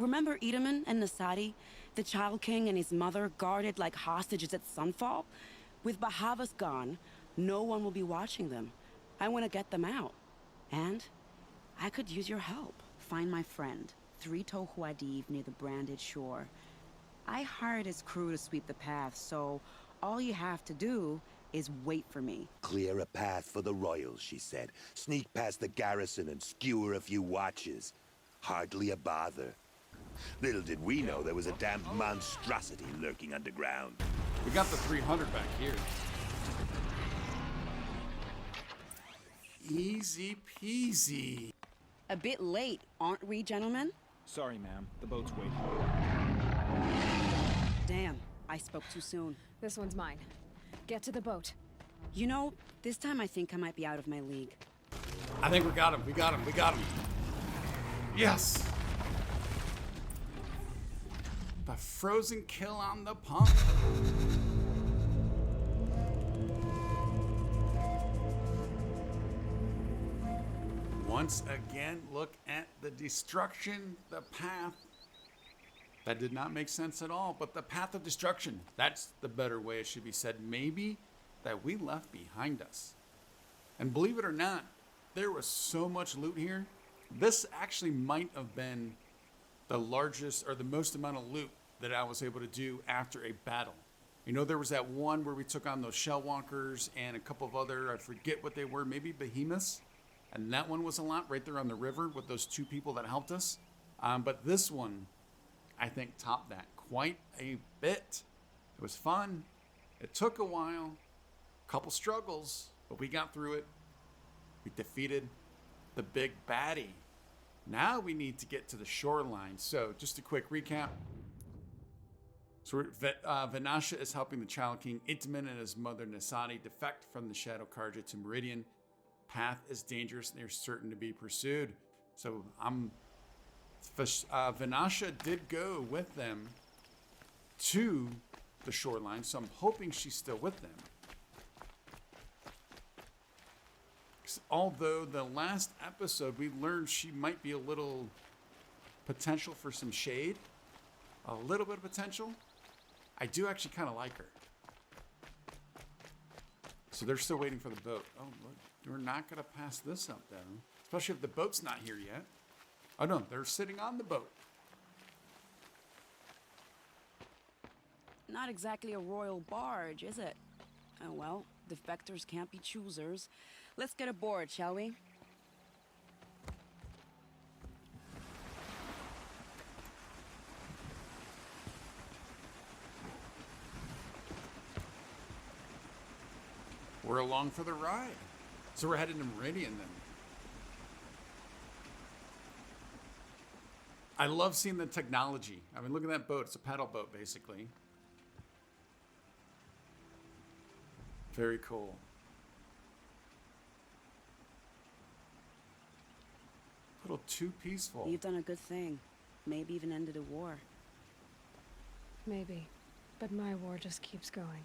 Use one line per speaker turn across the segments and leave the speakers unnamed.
Remember Edaman and Nasadi? The Child King and his mother guarded like hostages at sunfall? With Bahavas gone, no one will be watching them. I want to get them out. And I could use your help. Find my friend, Thrito Huadiv, near the branded shore. I hired his crew to sweep the path, so all you have to do is wait for me.
Clear a path for the royals, she said. Sneak past the garrison and skewer a few watches. Hardly a bother. Little did we know there was a damned monstrosity lurking underground.
We got the 300 back here. Easy peasy.
A bit late, aren't we, gentlemen?
Sorry, ma'am. The boat's waiting.
Damn, I spoke too soon.
This one's mine. Get to the boat.
You know, this time I think I might be out of my league.
I think we got him. We got him. We got him. Yes. The frozen kill on the pump. Once again, look at the destruction, the path. That did not make sense at all, but the path of destruction. That's the better way it should be said. Maybe that we left behind us. And believe it or not, there was so much loot here. This actually might have been the largest or the most amount of loot that I was able to do after a battle. You know, there was that one where we took on those shell walkers and a couple of other, I forget what they were, maybe behemoths. And that one was a lot right there on the river with those two people that helped us. But this one, I think, topped that quite a bit. It was fun. It took a while, a couple struggles, but we got through it. We defeated the big baddie. Now we need to get to the shoreline. So just a quick recap. So Vanasha is helping the Child King Intamin and his mother Nasadi defect from the Shadow Karja to Meridian. Path is dangerous and they're certain to be pursued. So Vanasha did go with them to the shoreline, so I'm hoping she's still with them. Although the last episode we learned she might be a little potential for some shade, a little bit of potential. I do actually kind of like her. So they're still waiting for the boat. Oh, look, we're not going to pass this up, though. Especially if the boat's not here yet. Oh, no, they're sitting on the boat.
Not exactly a royal barge, is it? Oh, well, defectors can't be choosers. Let's get aboard, shall we?
We're along for the ride. So we're headed to Meridian then. I love seeing the technology. I mean, look at that boat. It's a paddle boat, basically. Very cool. A little too peaceful.
You've done a good thing. Maybe even ended a war.
Maybe. But my war just keeps going.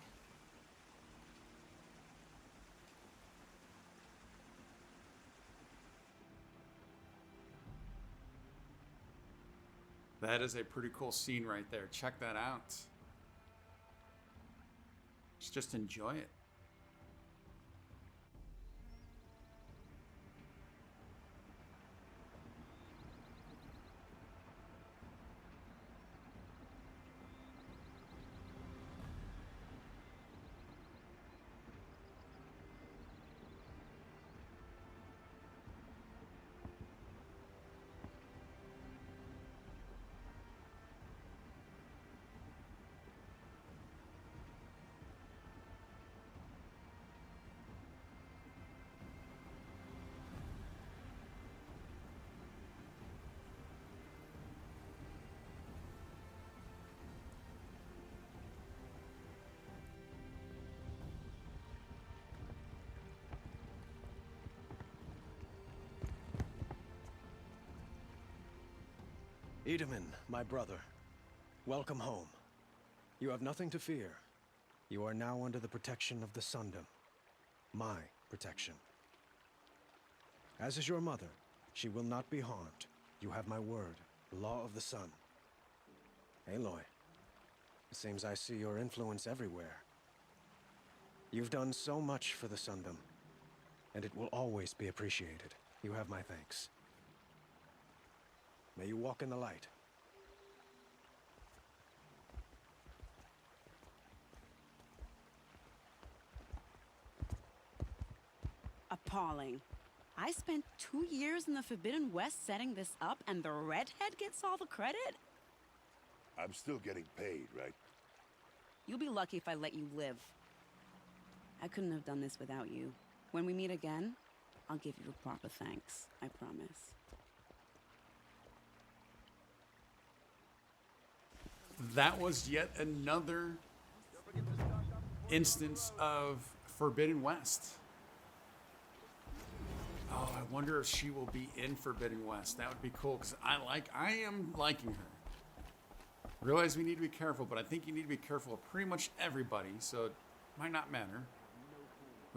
That is a pretty cool scene right there. Check that out. Just enjoy it.
Edaman, my brother, welcome home. You have nothing to fear. You are now under the protection of the Sundom. My protection. As is your mother, she will not be harmed. You have my word, the law of the sun. Aloy, it seems I see your influence everywhere. You've done so much for the Sundom, and it will always be appreciated. You have my thanks. May you walk in the light.
Appalling. I spent 2 years in the Forbidden West setting this up, and the redhead gets all the credit?
I'm still getting paid, right?
You'll be lucky if I let you live. I couldn't have done this without you. When we meet again, I'll give you a proper thanks. I promise.
That was yet another instance of Forbidden West. Oh, I wonder if she will be in Forbidden West. That would be cool, because I am liking her. Realize we need to be careful, but I think you need to be careful of pretty much everybody, so it might not matter.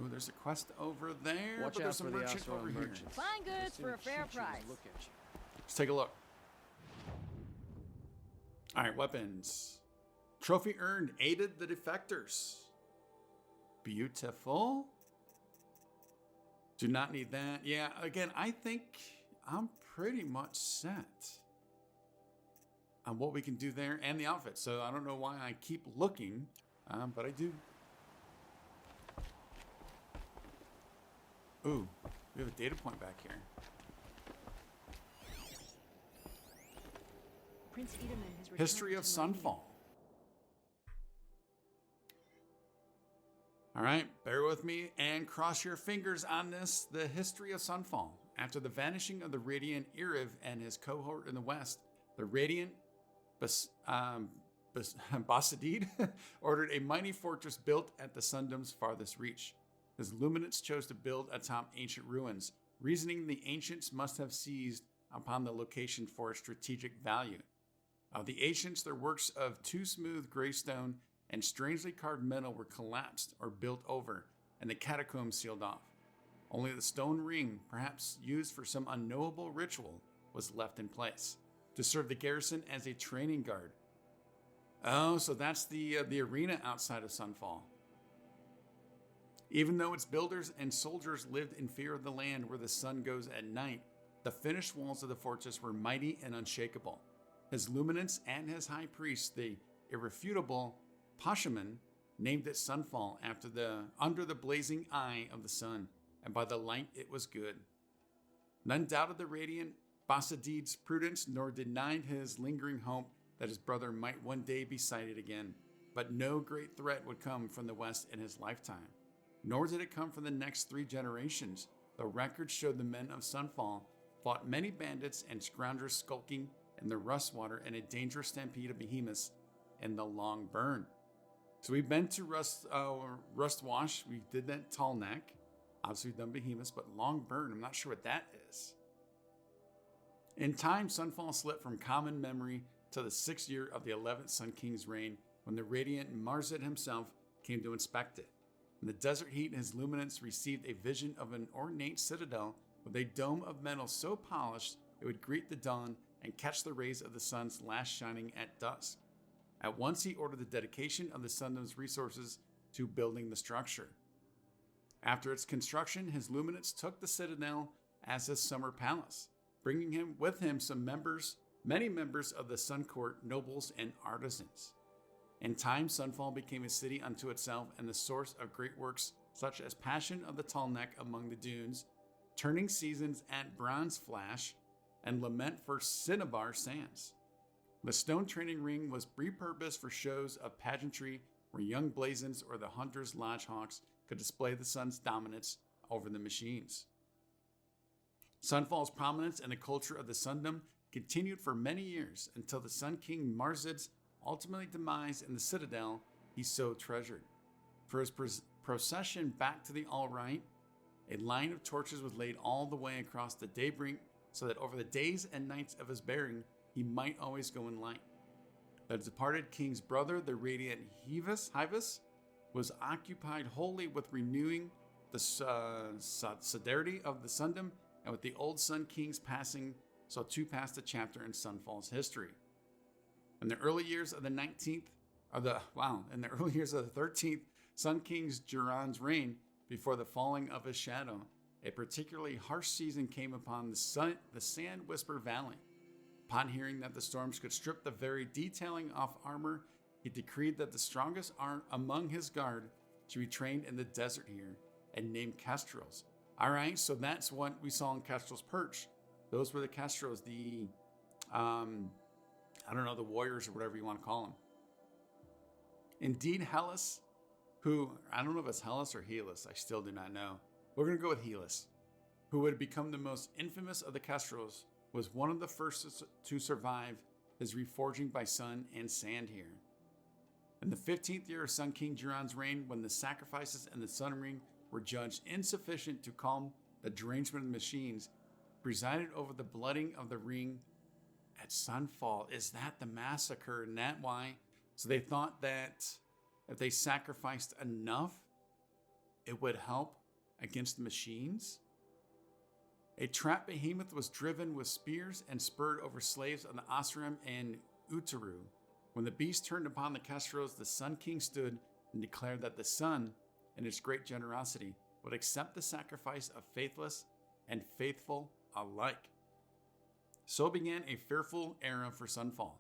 Ooh, there's a quest over there,
Watch
but
out
there's a
for the
merchant
Astral
over here.
merchants.
Fine
They'll
goods
soon
for a fair
shoot you and
price.
look at you.
Let's take a look. All right, weapons. Trophy earned, aided the defectors. Beautiful. Do not need that. Yeah, again, I think I'm pretty much set on what we can do there and the outfit. So I don't know why I keep looking, but I do. Ooh, we have a data point back here.
Prince Itamen has returned
History of
to Meridian.
Sunfall. All right, bear with me and cross your fingers on this. The history of Sunfall. After the vanishing of the Radiant Iriv and his cohort in the west, the Radiant Basadid ordered a mighty fortress built at the Sundom's farthest reach. His luminance chose to build atop ancient ruins, reasoning the ancients must have seized upon the location for its strategic value. Of the ancients, their works of too smooth gray stone and strangely carved metal were collapsed or built over, and the catacombs sealed off. Only the stone ring, perhaps used for some unknowable ritual, was left in place, to serve the garrison as a training guard. Oh, so that's the arena outside of Sunfall. Even though its builders and soldiers lived in fear of the land where the sun goes at night, the finished walls of the fortress were mighty and unshakable. His luminance and his high priest, the irrefutable Pashaman, named it Sunfall under the blazing eye of the sun, and by the light it was good. None doubted the radiant Basadid's prudence, nor denied his lingering hope that his brother might one day be sighted again. But no great threat would come from the west in his lifetime, nor did it come from the next 3 generations. The records showed the men of Sunfall fought many bandits and scoundrels skulking in the Rustwater in a dangerous stampede of behemoths in the Long Burn. So we've been to Rustwash. We did that Tall Neck. Obviously we've done behemoths, but Long Burn, I'm not sure what that is. In time, Sunfall slipped from common memory to the 6th year of the 11th Sun King's reign, when the radiant Marzid himself came to inspect it. In the desert heat, his luminance received a vision of an ornate citadel with a dome of metal so polished it would greet the dawn and catch the rays of the sun's last shining at dusk. At once he ordered the dedication of the Sundom's resources to building the structure. After its construction, his luminance took the citadel as his summer palace, bringing with him many members of the Sun Court, nobles, and artisans. In time, Sunfall became a city unto itself and the source of great works such as Passion of the Tall Neck among the dunes, Turning Seasons at Bronze Flash, and Lament for Cinnabar Sands. The stone training ring was repurposed for shows of pageantry where young blazons or the hunter's lodge hawks could display the sun's dominance over the machines. Sunfall's prominence in the culture of the Sundom continued for many years until the Sun King Marzid's ultimately demise in the citadel he so treasured. For his procession back to the All-Right, a line of torches was laid all the way across the Daybrink so that over the days and nights of his bearing, he might always go in light. The departed king's brother, the radiant Hivas, was occupied wholly with renewing the solidarity of the Sundom, and with the old Sun King's passing, so too passed a chapter in Sunfall's history. In the early years of the 13th Sun King's Duran's reign, before the falling of his shadow, a particularly harsh season came upon the Sand Whisper Valley. Upon hearing that the storms could strip the very detailing off armor, he decreed that the strongest among his guard should be trained in the desert here and named Kestrels. All right, so that's what we saw in Kestrel's Perch. Those were the Kestrels, the, the warriors or whatever you want to call them. Indeed, Hellas, who, I don't know if it's Hellas or Hellas, I still do not know. We're going to go with Hellas, who would become the most infamous of the Kestrels, was one of the first to survive his reforging by sun and sand here. In the 15th year of Sun King Duran's reign, when the sacrifices in the Sun Ring were judged insufficient to calm the derangement of the machines, presided over the blooding of the ring at Sunfall. Is that the massacre? And that why? So they thought that if they sacrificed enough, it would help against the machines? A trapped behemoth was driven with spears and spurred over slaves of the Osram and Utaru. When the beast turned upon the Kestrels, the Sun King stood and declared that the sun, in its great generosity, would accept the sacrifice of faithless and faithful alike. So began a fearful era for Sunfall,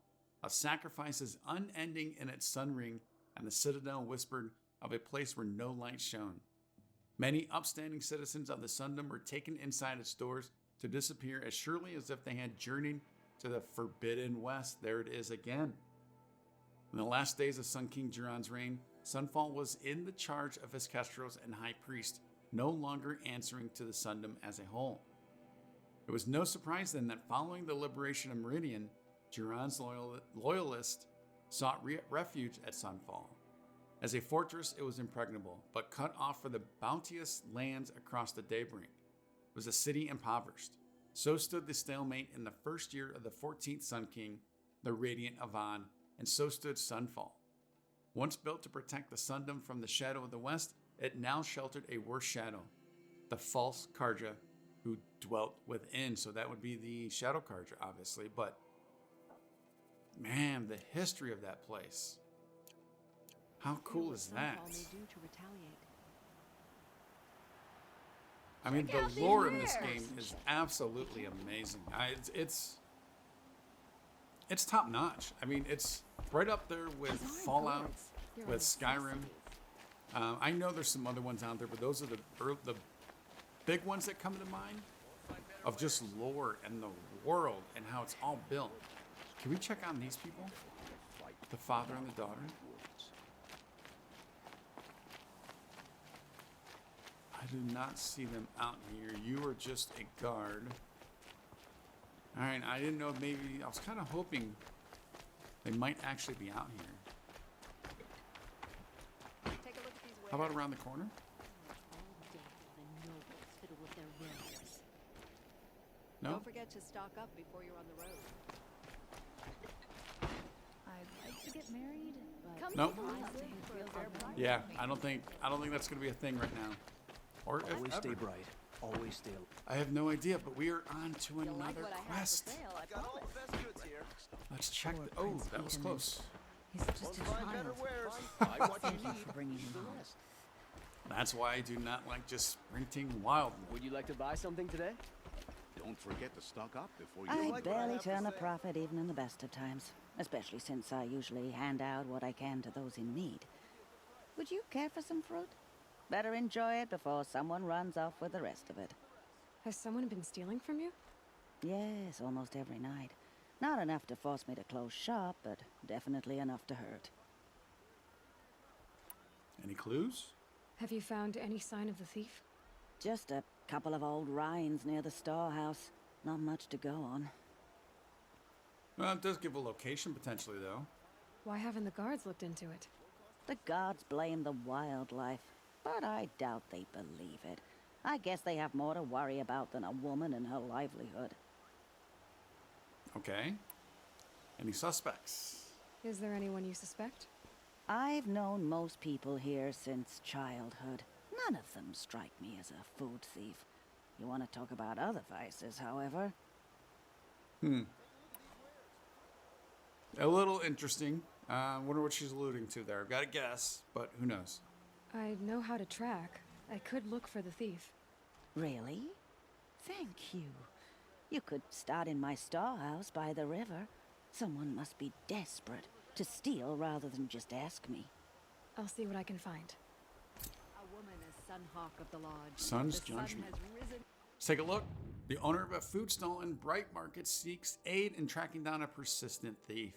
of sacrifices unending in its sun ring, and the citadel whispered of a place where no light shone. Many upstanding citizens of the Sundom were taken inside its doors to disappear as surely as if they had journeyed to the Forbidden West. There it is again. In the last days of Sun King Duran's reign, Sunfall was in the charge of his Kestrels and High Priest, no longer answering to the Sundom as a whole. It was no surprise then that following the liberation of Meridian, Duran's loyalists sought refuge at Sunfall. As a fortress, it was impregnable, but cut off from the bounteous lands across the Daybrink. It was a city impoverished. So stood the stalemate in the first year of the 14th Sun King, the radiant Avan, and so stood Sunfall. Once built to protect the Sundom from the shadow of the west, it now sheltered a worse shadow, the false Karja, who dwelt within. So that would be the Shadow Karja, obviously, but man, the history of that place. How cool is that? I mean, the lore in this game is absolutely amazing. It's top notch. I mean, it's right up there with Fallout, with Skyrim. I know there's some other ones out there, but those are the big ones that come to mind of just lore and the world and how it's all built. Can we check on these people? The father and the daughter? I do not see them out here. You are just a guard. Alright, I didn't know if maybe... I was kind of hoping they might actually be out here.
Take a look at these
How about around the corner? No?
Don't forget to stock up before you're on the road.
I'd like to get married, but
Come
Nope.
take a look for a fair price.
Yeah, I don't think that's going to be a thing right now. Or if
Always stay
ever.
bright. Always stay.
I have no idea, but we are on to
You'll like
another
what I have for
quest.
sale, I promise.
Let's check. Oh, that was close.
he's just a child. Thank you for bringing him home.
That's why I do not like just sprinting wildly.
Would you like to buy something today? Don't forget to stock up before you...
I barely turn a profit even in the best of times, especially since I usually hand out what I can to those in need. Would you care for some fruit? Better enjoy it before someone runs off with the rest of it.
Has someone been stealing from you?
Yes, almost every night. Not enough to force me to close shop, but definitely enough to hurt.
Any clues?
Have you found any sign of the thief?
Just a couple of old rinds near the storehouse. Not much to go on.
Well, it does give a location potentially, though.
Why haven't the guards looked into it?
The gods blame the wildlife, but I doubt they believe it. I guess they have more to worry about than a woman and her livelihood.
Okay. Any suspects?
Is there anyone you suspect?
I've known most people here since childhood. None of them strike me as a food thief. You want to talk about other vices, however?
A little interesting. Wonder what she's alluding to there. I've got a guess, but who knows?
I know how to track. I could look for the thief.
Really? Thank you. You could start in my storehouse by the river. Someone must be desperate to steal rather than just ask me.
I'll see what I can find.
A woman is Sunhawk of the Lodge.
Sun's
the sun
Judgement.
has risen.
Let's take a look. The owner of a food stall in Bright Market seeks aid in tracking down a persistent thief.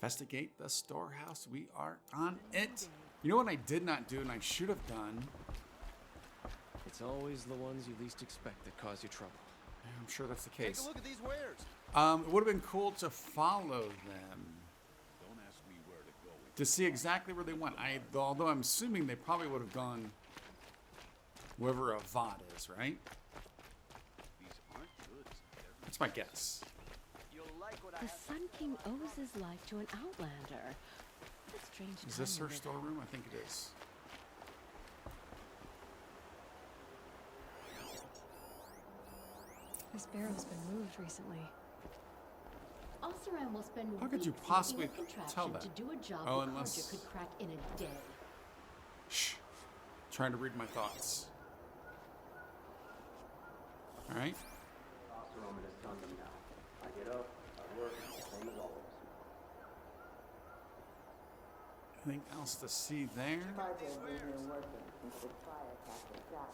Investigate the storehouse. We are on it. You know what I did not do and I should have done?
It's always the ones you least expect that cause you trouble.
I'm sure that's the
Take
case.
a look at these wares.
It would have been cool to follow them.
Don't ask me where to go.
To see exactly where they went. Although I'm assuming they probably would have gone wherever a VOD is, right?
These aren't good.
That's my guess.
You'll like what
The Sun King owes his life to an outlander. What a strange
Is this
time
her
to live in.
storeroom? I think it is.
This barrel's been moved recently.
Oseram will spend
How could you
weeks
possibly
making a contraption
tell that?
to do a job
Oh,
the
unless-
Carja could crack in a day.
Shh. Trying to read my thoughts. All right. Anything else to see there?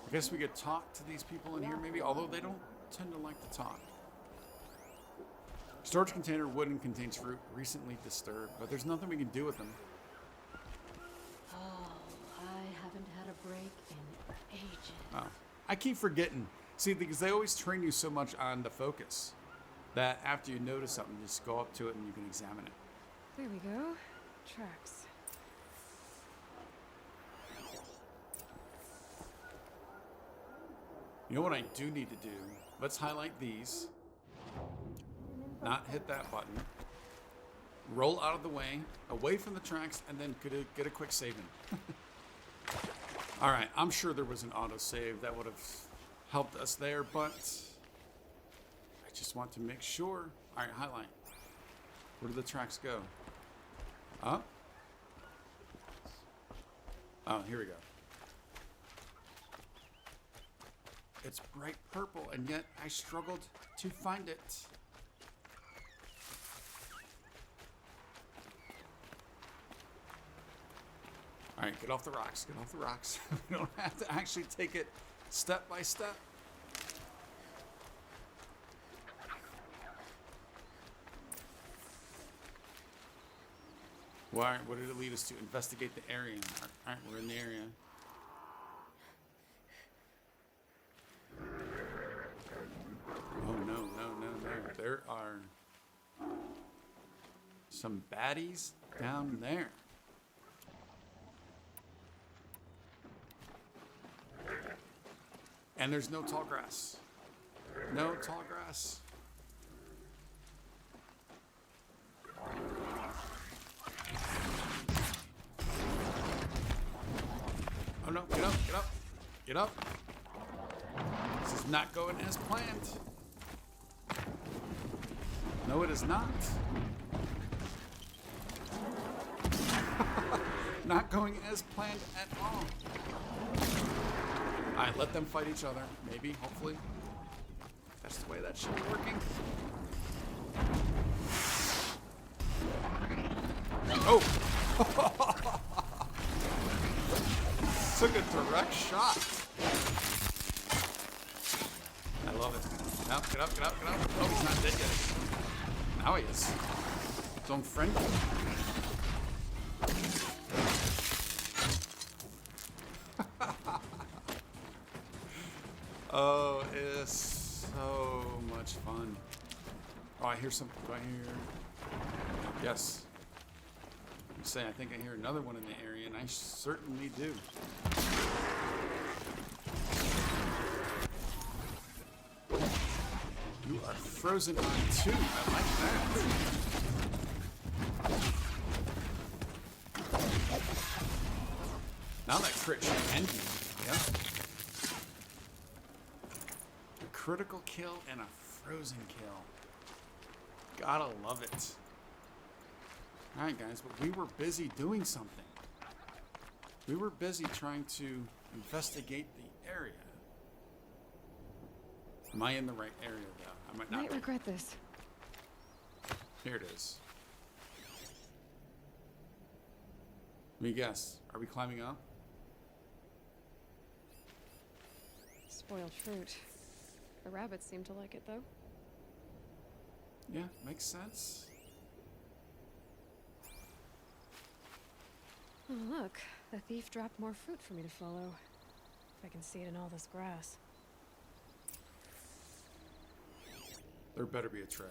I guess we could talk to these people in here maybe, although they don't tend to like to talk. Storage container wooden contains fruit recently disturbed, but there's nothing we can do with them.
Oh, I haven't had a break in ages.
Oh, I keep forgetting. See, because they always train you so much on the focus that after you notice something, you just go up to it and you can examine it.
There we go. Tracks.
You know what I do need to do? Let's highlight these. Not hit that button. Roll out of the way, away from the tracks, and then get a quick saving. All right, I'm sure there was an autosave that would have helped us there, but I just want to make sure. All right, highlight. Where do the tracks go? Up? Oh, here we go. It's bright purple, and yet I struggled to find it. All right, get off the rocks. Get off the rocks. We don't have to actually take it step by step. Why? What did it lead us to? Investigate the area. All right, we're in the area. Oh no, no, no, no. There are some baddies down there. And there's no tall grass. No tall grass. Oh no, get up, get up, get up. This is not going as planned. No, it is not. Not going as planned at all. Alright, let them fight each other. Maybe, hopefully. That's the way that should be working. Oh! Took a direct shot. I love it. Now, get up, get up, get up. Oh, he's not dead yet. Now he is. His own friend. Oh, it is so much fun. Oh, I hear something. Do I hear? Yes. I'm saying I think I hear another one in the area, and I certainly do. You are frozen on two. I like that. Now that crit should end you. Yeah. A critical kill and a frozen kill. Gotta love it. Alright, guys, but we were busy doing something. We were busy trying to investigate the area. Am I in the right area, though? I might not.
Might regret this.
Here it is. Let me guess. Are we climbing up?
Spoiled fruit. The rabbits seem to like it, though.
Yeah, makes sense.
Oh, look. The thief dropped more fruit for me to follow. If I can see it in all this grass.
There better be a trail.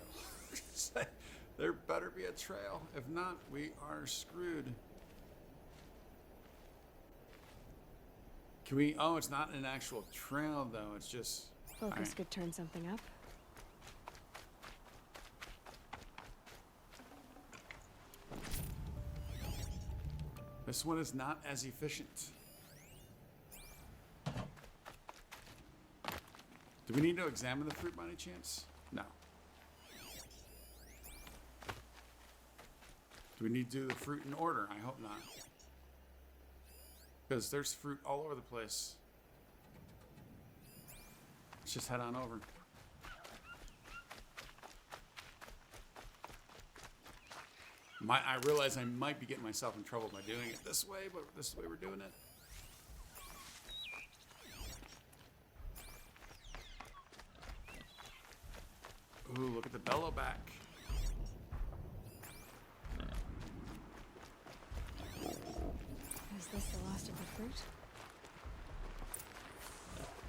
There better be a trail. If not, we are screwed. Can we... Oh, it's not an actual trail, though. It's just...
Focus
right.
could turn something up.
This one is not as efficient. Do we need to examine the fruit by any chance? No. Do we need to do the fruit in order? I hope not. Because there's fruit all over the place. Let's just head on over. I realize I might be getting myself in trouble by doing it this way, but this is the way we're doing it. Ooh, look at the bellow back.
Is this the last of the fruit?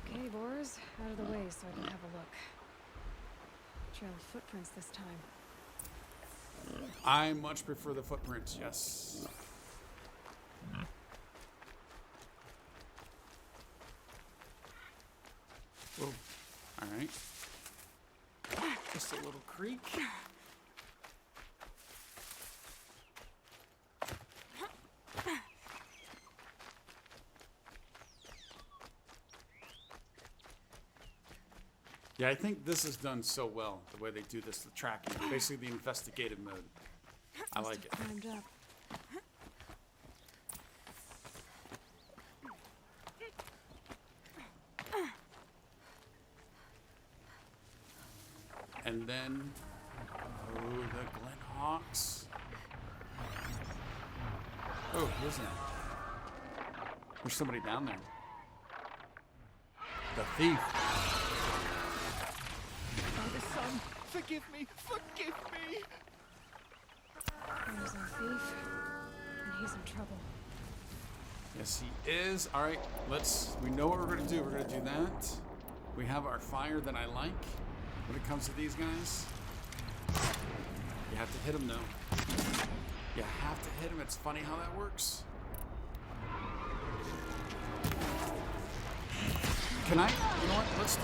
Okay, boars, out of the way so I can have a look. Trail of footprints this time.
I much prefer the footprints, yes. Whoa. Alright. Just a little creek. Yeah, I think this is done so well, the way they do this, the tracking, basically the investigative mode. I like it.
Climbed up.
And then, oh, the Glen Hawks. Oh, who's that? There's somebody down there. The thief.
Father, son, forgive me, forgive me!
There's our thief, and he's in trouble.
Yes, he is. All right, we know what we're going to do. We're going to do that. We have our fire that I like when it comes to these guys. You have to hit them, though. You have to hit them. It's funny how that works. Can I? You know what? Let's do...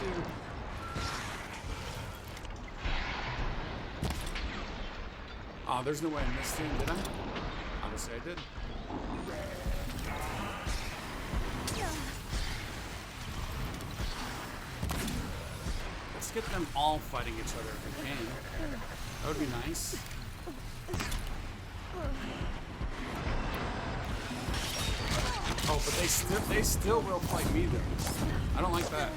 Oh, there's no way I missed him, did I? Obviously I did. Let's get them all fighting each other if we can. That would be nice. Oh, but they still will fight me though. I don't like that.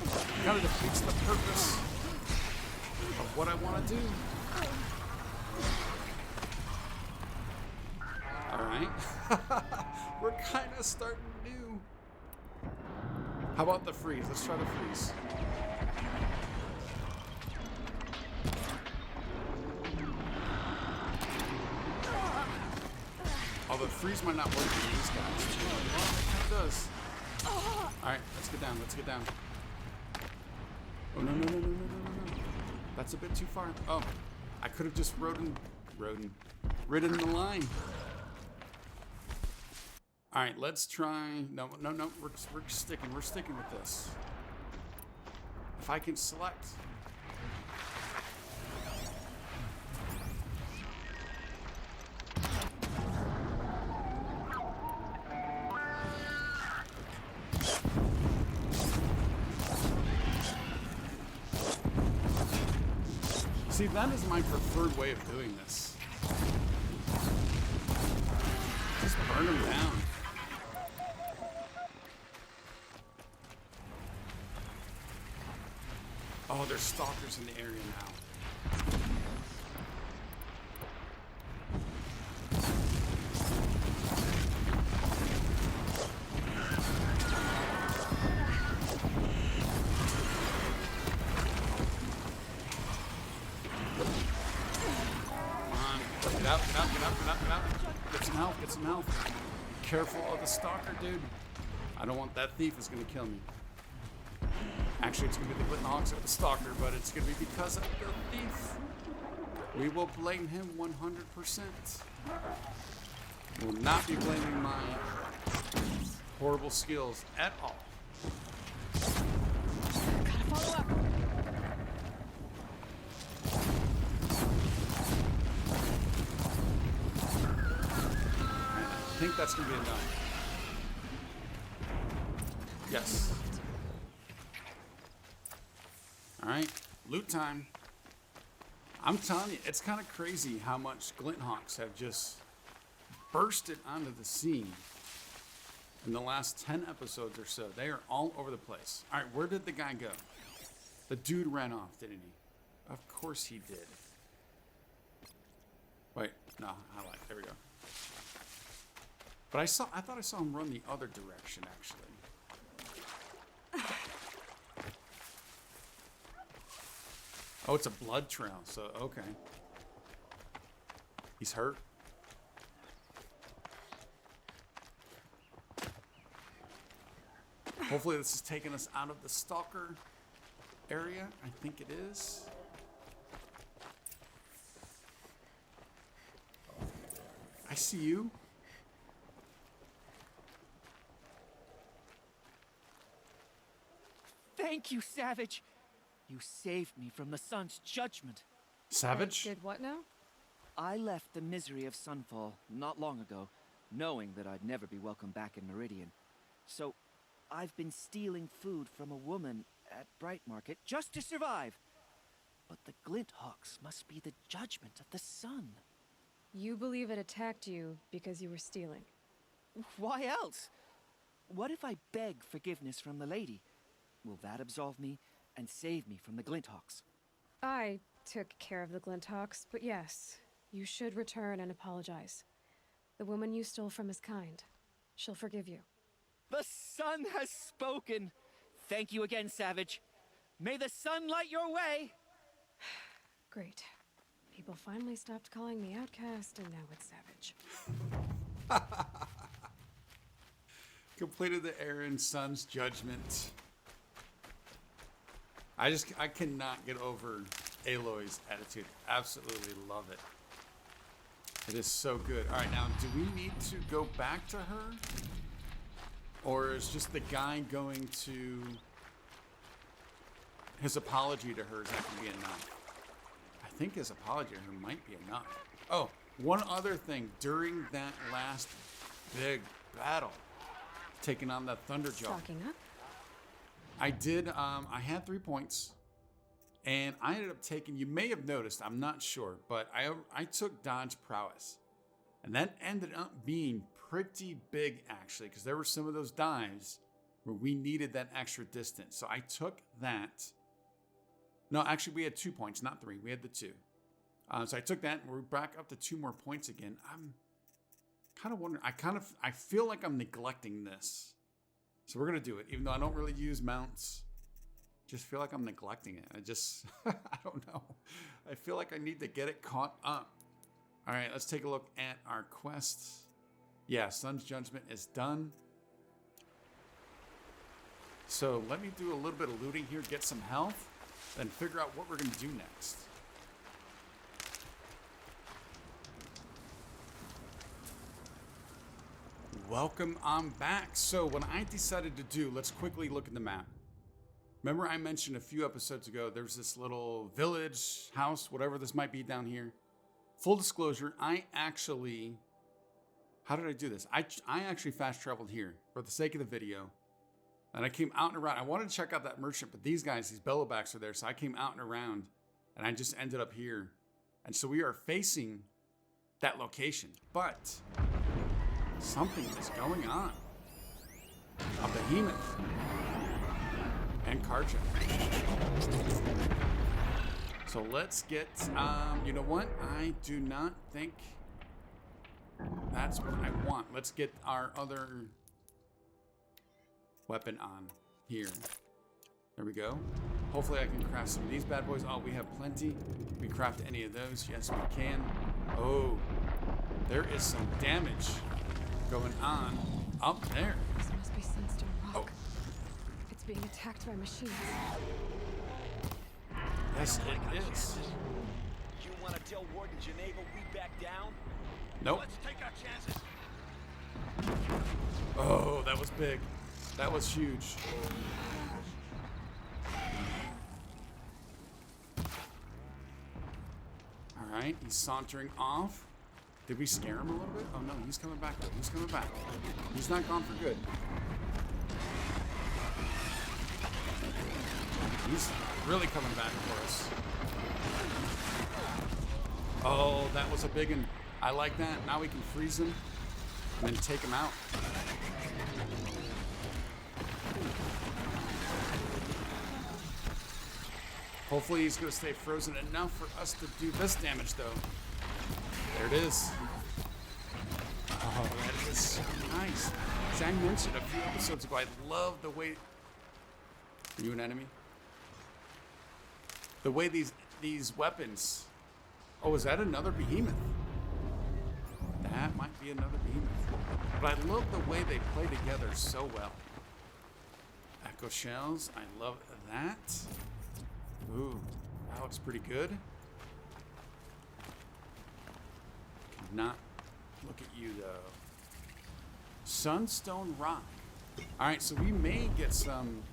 It kind of defeats the purpose of what I want to do. Alright. We're kind of starting new. How about the freeze? Let's try the freeze. Oh, the freeze might not work for these guys too. Well, it kind of does. Alright, let's get down. Let's get down. Oh, no. That's a bit too far. Oh, I could have just ridden the line. All right, let's try. No. We're sticking with this. If I can select. See, that is my preferred way of doing this. Burn them down. Oh, there's stalkers in the area now. Get out, get out, get out, get out, get out. Get some help, get some help. Careful of the stalker, dude. I don't want that thief is gonna kill me. Actually, it's gonna be the Glittenhawks or the stalker, but it's gonna be because of the thief. We will blame him 100%. Will not be blaming my horrible skills at all.
Gotta follow up.
I think that's gonna be enough. Yes. All right, loot time. I'm telling you, it's kind of crazy how much Glinthawks have just bursted onto the scene in the last 10 episodes or so. They are all over the place. All right, where did the guy go? The dude ran off, didn't he? Of course he did. Wait, no, highlight. There we go. But I thought I saw him run the other direction, actually. Oh, it's a blood trail, so okay. He's hurt. Hopefully this is taking us out of the stalker area. I think it is. I see you.
Thank you, Savage. You saved me from the sun's judgment.
Savage?
Did what now?
I left the misery of Sunfall not long ago, knowing that I'd never be welcome back in Meridian. So, I've been stealing food from a woman at Bright Market just to survive. But the Glinthawks must be the judgment of the sun.
You believe it attacked you because you were stealing.
Why else? What if I beg forgiveness from the lady? Will that absolve me and save me from the Glinthawks?
I took care of the Glinthawks, but yes, you should return and apologize. The woman you stole from is kind. She'll forgive you.
The sun has spoken. Thank you again, Savage. May the sun light your way.
Great. People finally stopped calling me outcast, and now it's Savage.
Completed the Aaron Sun's judgment. I cannot get over Aloy's attitude. Absolutely love it. It is so good. All right, now, do we need to go back to her? Or is just the guy going to his apology to her, is that going to be enough? I think his apology to her might be enough. Oh, one other thing. During that last big battle, taking on that Thunderjaw.
Stocking up?
I did, I had 3 points, and I ended up taking, you may have noticed, I'm not sure, but I took Dodge Prowess, and that ended up being pretty big, actually, because there were some of those dives where we needed that extra distance, so I took that. No, actually, we had 2 points, not 3, we had the 2. So I took that, and we're back up to 2 more points again. I'm kind of wondering, I feel like I'm neglecting this. So we're going to do it, even though I don't really use mounts. Just feel like I'm neglecting it. I don't know. I feel like I need to get it caught up. All right, let's take a look at our quests. Yeah, Sun's Judgment is done. So let me do a little bit of looting here, get some health, then figure out what we're going to do next. Welcome on back. So what I decided to do, let's quickly look at the map. Remember I mentioned a few episodes ago, there's this little village, house, whatever this might be down here. Full disclosure, I actually, how did I do this? I actually fast traveled here for the sake of the video. And I came out and around. I wanted to check out that merchant, but these guys, these bellowbacks are there. So I came out and around and I just ended up here. And so we are facing that location. But Something is going on. A behemoth. And Karja. So let's get, you know what? I do not think that's what I want. Let's get our other weapon on here. There we go. Hopefully I can craft some of these bad boys. Oh, we have plenty. Can we craft any of those? Yes, we can. Oh, there is some damage going on up there.
This must be Sunstone Rock.
Oh.
It's being attacked by machines.
Yes, it is.
You want to tell Warden Geneva we back down?
Nope.
Let's take our chances.
Oh, that was big. That was huge. All right, he's sauntering off. Did we scare him a little bit? Oh no, he's coming back though. He's coming back. He's not gone for good. He's really coming back for us. Oh, that was a big one. I like that. Now we can freeze him and then take him out. Hopefully he's going to stay frozen enough for us to do this damage, though. There it is. Oh, that is so nice. As I mentioned a few episodes ago, I love the way... Are you an enemy? The way these weapons... Oh, is that another behemoth? That might be another behemoth. But I love the way they play together so well. Echo shells, I love that. Ooh, that looks pretty good. Cannot look at you though. Sunstone Rock. All right, so we may get some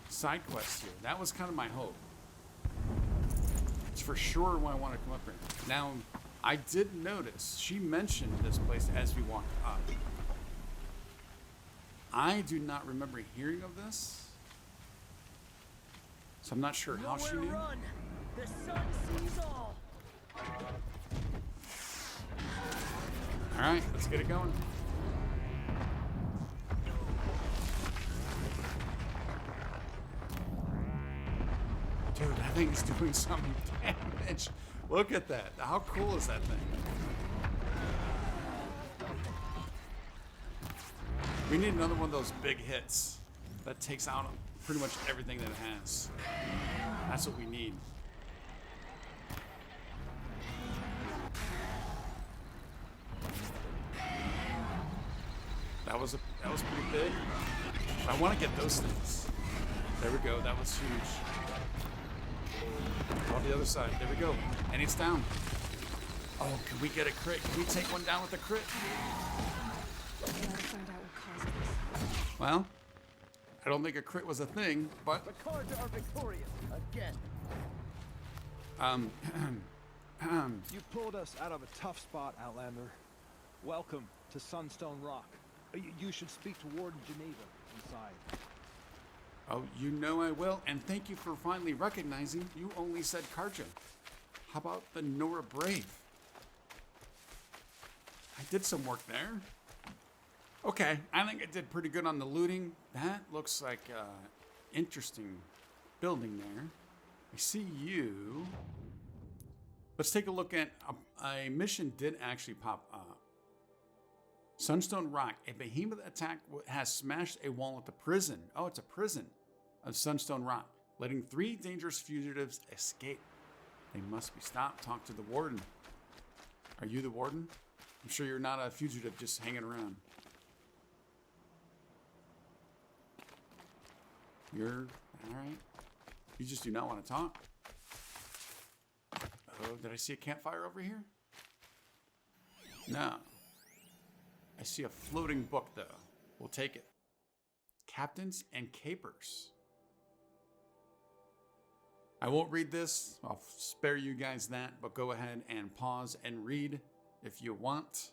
side quests here. That was kind of my hope. It's for sure when I want to come up here. Now, I did notice she mentioned this place as we walked up. I do not remember hearing of this. So I'm not sure how she knew.
Run. The sun sees all.
All right, let's get it going. Dude, that thing's doing some damage. Look at that. How cool is that thing? We need another one of those big hits that takes out pretty much everything that it has. That's what we need. That was pretty big. I want to get those things. There we go. That was huge. On the other side. There we go. And it's down. Oh, can we get a crit? Can we take one down with a crit?
We gotta find out what caused this.
Well, I don't think a crit was a thing, but
The cards are victorious again.
You pulled us out of a tough spot, Outlander. Welcome to Sunstone Rock. You should speak to Warden Geneva inside.
oh, you know I will. And thank you for finally recognizing you only said Karja. How about the Nora Brave? I did some work there. Okay, I think I did pretty good on the looting. That looks like interesting building there. I see you. Let's take a look at a mission did actually pop up. Sunstone Rock. A behemoth attack has smashed a wall at the prison. Oh, it's a prison of Sunstone Rock, letting 3 dangerous fugitives escape. They must be stopped. Talk to the warden. Are you the warden? I'm sure you're not a fugitive just hanging around. You're all right. You just do not want to talk. Oh, did I see a campfire over here? No. I see a floating book, though. We'll take it. Captains and Capers. I won't read this. I'll spare you guys that, but go ahead and pause and read if you want.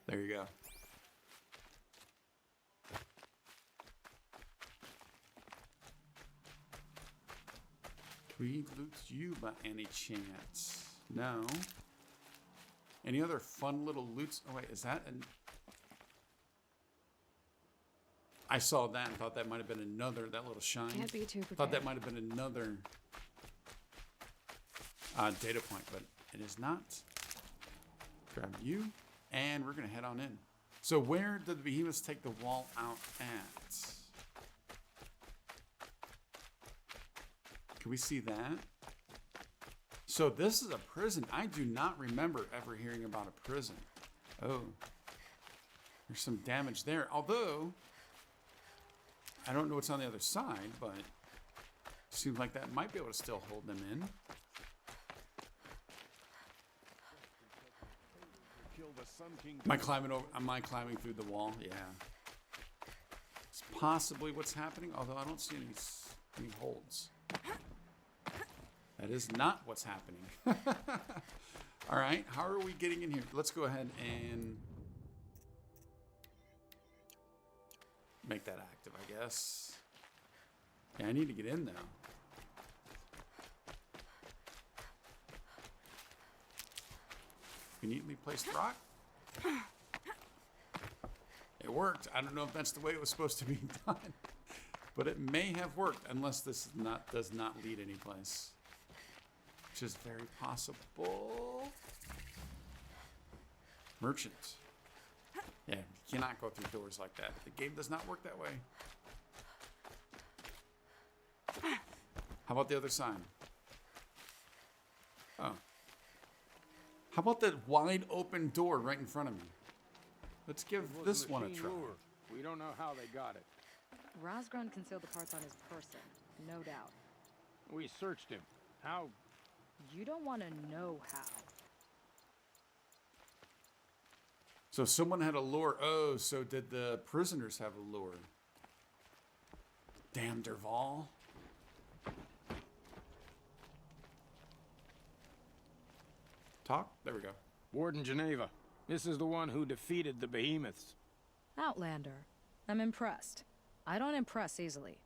There you go. we loot you by any chance? No. Any other fun little loots? Oh wait, is that an... I saw that and thought that might have been another, that little shine.
Can't be too prepared.
Thought that might have been another data point, but it is not. Grab you, and we're gonna head on in. So where did the behemoths take the wall out at? Can we see that? So this is a prison. I do not remember ever hearing about a prison. Oh, there's some damage there. Although, I don't know what's on the other side, but it seems like that might be able to still hold them in. Am I climbing through the wall? Yeah. It's possibly what's happening, although I don't see any holds. That is not what's happening. All right, how are we getting in here? Let's go ahead and make that active, I guess. Yeah, I need to get in though. Conveniently placed rock. It worked. I don't know if that's the way it was supposed to be done, but it may have worked unless this does not lead anyplace, which is very possible. Merchant. Yeah, you cannot go through doors like that. The game does not work that way. How about the other side? Oh. How about that wide open door right in front of me? Let's give this one a try.
We don't know how they got it.
Razgrund concealed the parts on his person, no doubt.
We searched him. How?
You don't want to know how.
So someone had a lure. Oh, so did the prisoners have a lure? Damn Derval. Talk? There we go.
Warden Geneva. This is the one who defeated the behemoths.
Outlander. I'm impressed. I don't impress easily.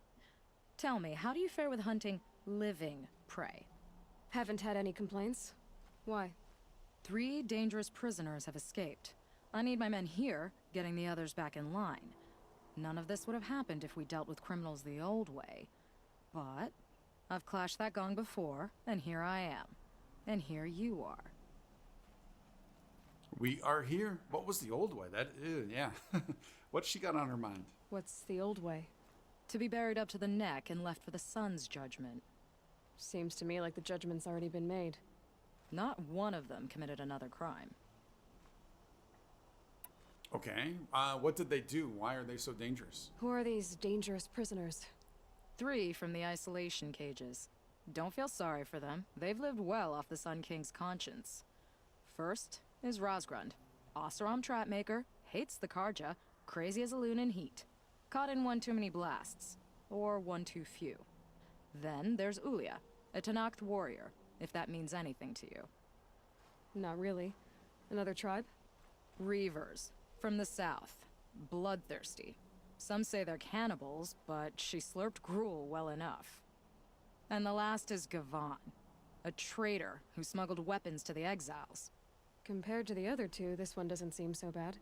Tell me, how do you fare with hunting living prey?
Haven't had any complaints. Why?
3 dangerous prisoners have escaped. I need my men here, getting the others back in line. None of this would have happened if we dealt with criminals the old way. But I've clashed that gong before, and here I am. And here you are.
We are here. What was the old way? Yeah. What's she got on her mind?
What's the old way?
To be buried up to the neck and left for the sun's judgment.
Seems to me like the judgment's already been made.
Not one of them committed another crime.
Okay. What did they do? Why are they so dangerous?
Who are these dangerous prisoners?
3 from the isolation cages. Don't feel sorry for them. They've lived well off the Sun King's conscience. First is Razgrund. Oseram trapmaker, hates the Karja, crazy as a loon in heat. Caught in one too many blasts. Or one too few. Then there's Ulia, a Tanakh warrior, if that means anything to you.
Not really. Another tribe?
Reavers, from the south. Bloodthirsty. Some say they're cannibals, but she slurped gruel well enough. And the last is Gavan, a traitor who smuggled weapons to the exiles.
Compared to the other 2, this one doesn't seem so bad.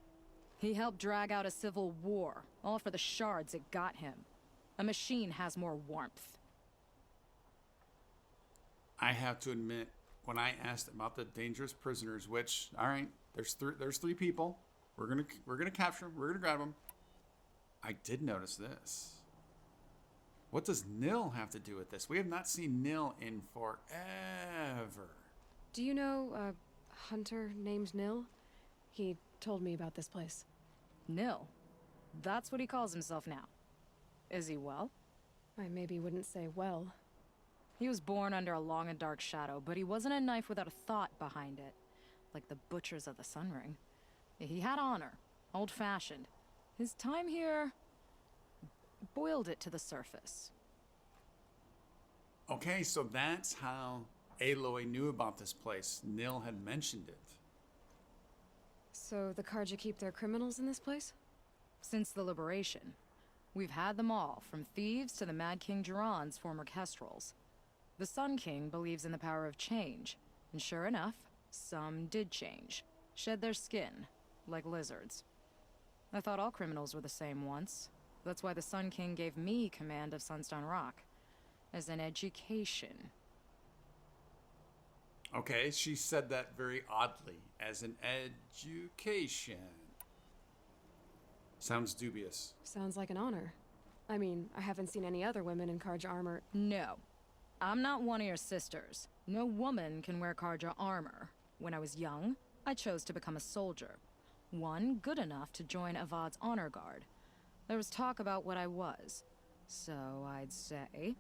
He helped drag out a civil war, all for the shards it got him. A machine has more warmth.
I have to admit, when I asked about the dangerous prisoners, which, all right, there's 3 people. We're gonna capture them. We're gonna grab them. I did notice this. What does Nil have to do with this? We have not seen Nil in forever.
Do you know a hunter named Nil? He told me about this place.
Nil? That's what he calls himself now. Is he well?
I maybe wouldn't say well.
He was born under a long and dark shadow, but he wasn't a knife without a thought behind it. Like the butchers of the Sun Ring. He had honor. Old-fashioned. His time here boiled it to the surface.
Okay, so that's how Aloy knew about this place. Nil had mentioned it.
So the Karja keep their criminals in this place?
Since the liberation. We've had them all, from thieves to the Mad King Jiran's former kestrels. The Sun King believes in the power of change, and sure enough, some did change. Shed their skin, like lizards. I thought all criminals were the same once. That's why the Sun King gave me command of Sunstone Rock. As an education.
Okay, she said that very oddly. As an education. Sounds dubious.
Sounds like an honor. I mean, I haven't seen any other women in Karja armor.
No. I'm not one of your sisters. No woman can wear Karja armor. When I was young, I chose to become a soldier. One good enough to join Avad's honor guard. There was talk about what I was. So I'd say,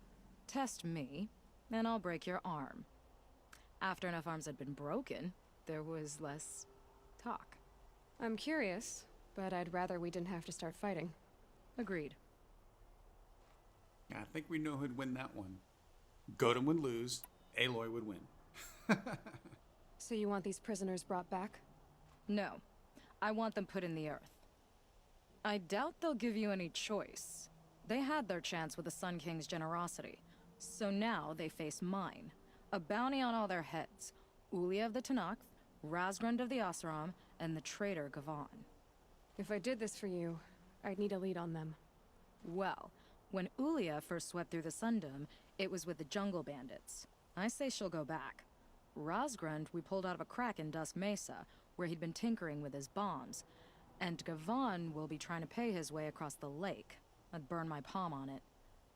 test me, and I'll break your arm. After enough arms had been broken, there was less talk.
I'm curious, but I'd rather we didn't have to start fighting.
Agreed.
I think we know who'd win that one. Godin would lose, Aloy would win.
So you want these prisoners brought back?
No. I want them put in the earth. I doubt they'll give you any choice. They had their chance with the Sun King's generosity. So now they face mine. A bounty on all their heads. Ulia of the Tanakh, Razgrund of the Oseram, and the traitor Gavan.
If I did this for you, I'd need a lead on them.
Well, when Ulia first swept through the Sundom, it was with the jungle bandits. I say she'll go back. Razgrund we pulled out of a crack in Dusk Mesa, where he'd been tinkering with his bombs. And Gavan will be trying to pay his way across the lake. I'd burn my palm on it.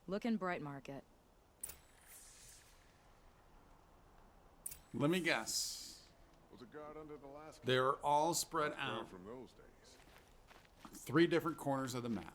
Look in Bright Market.
Let me guess.
Was a guard under the last
They're all spread out.
from those days.
3 different corners of the map.